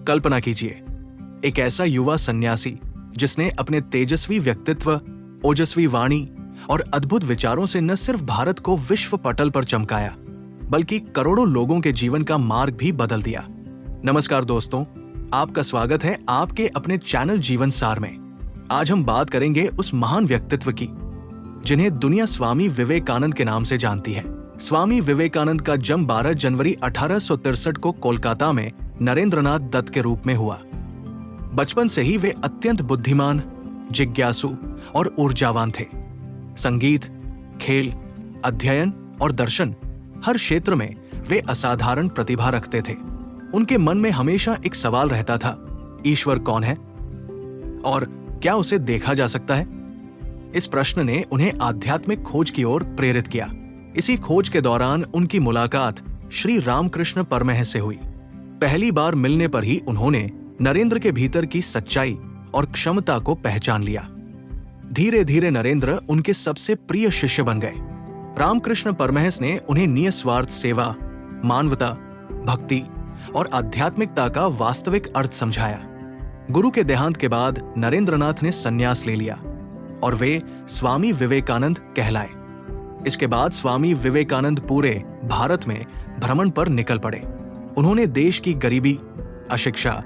कल्पना कीजिए, एक ऐसा युवा सन्यासी जिसने अपने तेजस्वी व्यक्तित्व, ओजस्वी वाणी और अद्भुत विचारों से न सिर्फ भारत को विश्व पटल पर चमकाया, बल्कि करोड़ों लोगों के जीवन का मार्ग भी बदल दिया। नमस्कार दोस्तों, आपका स्वागत है आपके अपने चैनल जीवन सार में। आज हम बात करेंगे उस महान व्यक्तित्व की जिन्हें दुनिया स्वामी विवेकानंद के नाम से जानती है। स्वामी विवेकानंद का जन्म 12 जनवरी 1863 को कोलकाता में नरेंद्रनाथ दत्त के रूप में हुआ। बचपन से ही वे अत्यंत बुद्धिमान, जिज्ञासु और ऊर्जावान थे। संगीत, खेल, अध्ययन और दर्शन, हर क्षेत्र में वे असाधारण प्रतिभा रखते थे। उनके मन में हमेशा एक सवाल रहता था, ईश्वर कौन है और क्या उसे देखा जा सकता है? इस प्रश्न ने उन्हें आध्यात्मिक खोज की ओर प्रेरित किया। इसी खोज के दौरान उनकी मुलाकात श्री रामकृष्ण परमहंस से हुई। पहली बार मिलने पर ही उन्होंने नरेंद्र के भीतर की सच्चाई और क्षमता को पहचान लिया। धीरे धीरे नरेंद्र उनके सबसे प्रिय शिष्य बन गए। रामकृष्ण परमहंस ने उन्हें निस्वार्थ सेवा, मानवता, भक्ति और आध्यात्मिकता का वास्तविक अर्थ समझाया। गुरु के देहांत के बाद नरेंद्रनाथ ने संन्यास ले लिया और वे स्वामी विवेकानंद कहलाए। इसके बाद स्वामी विवेकानंद पूरे भारत में भ्रमण पर निकल पड़े। उन्होंने देश की गरीबी, अशिक्षा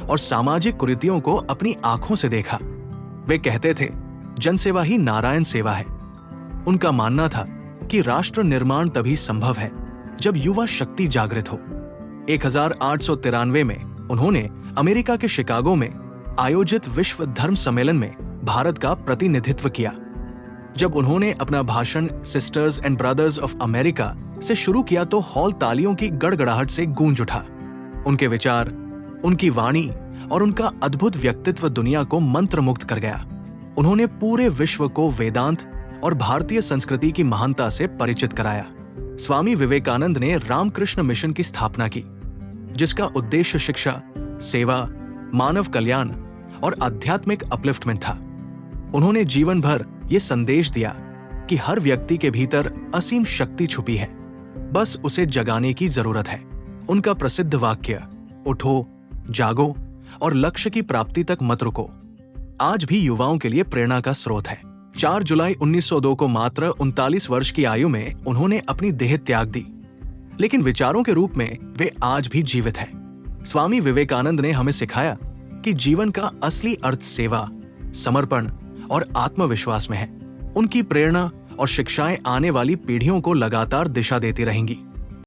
और सामाजिक कुरीतियों को अपनी आंखों से देखा। वे कहते थे, जनसेवा ही नारायण सेवा है। उनका मानना था कि राष्ट्र निर्माण तभी संभव है जब युवा शक्ति जागृत हो। 1893 में उन्होंने अमेरिका के शिकागो में आयोजित विश्व धर्म सम्मेलन में भारत का प्रतिनिधित्व किया। जब उन्होंने अपना भाषण sisters and brothers of America से शुरू किया तो हॉल तालियों की गड़गड़ाहट से गूंज उठा। उनके विचार, उनकी वाणी और उनका अद्भुत व्यक्तित्व दुनिया को मंत्रमुग्ध कर गया। उन्होंने पूरे विश्व को वेदांत और भारतीय संस्कृति की महानता से परिचित कराया। स्वामी विवेकानंद ने रामकृष्ण मिशन की स्थापना की, जिसका उद्देश्य शिक्षा, सेवा, मानव कल्याण और आध्यात्मिक अपलिफ्टमेंट था। उन्होंने जीवन भर ये संदेश दिया कि हर व्यक्ति के भीतर असीम शक्ति छुपी है, बस उसे जगाने की जरूरत है। उनका प्रसिद्ध वाक्य, उठो, जागो और लक्ष्य की प्राप्ति तक मत रुको, आज भी युवाओं के लिए प्रेरणा का स्रोत है। 4 जुलाई 1902 को मात्र 39 वर्ष की आयु में उन्होंने अपनी देह त्याग दी, लेकिन विचारों के रूप में वे आज भी जीवित हैं। स्वामी विवेकानंद ने हमें सिखाया कि जीवन का असली अर्थ सेवा, समर्पण और आत्मविश्वास में है। उनकी प्रेरणा और शिक्षाएं आने वाली पीढ़ियों को लगातार दिशा देती रहेंगी।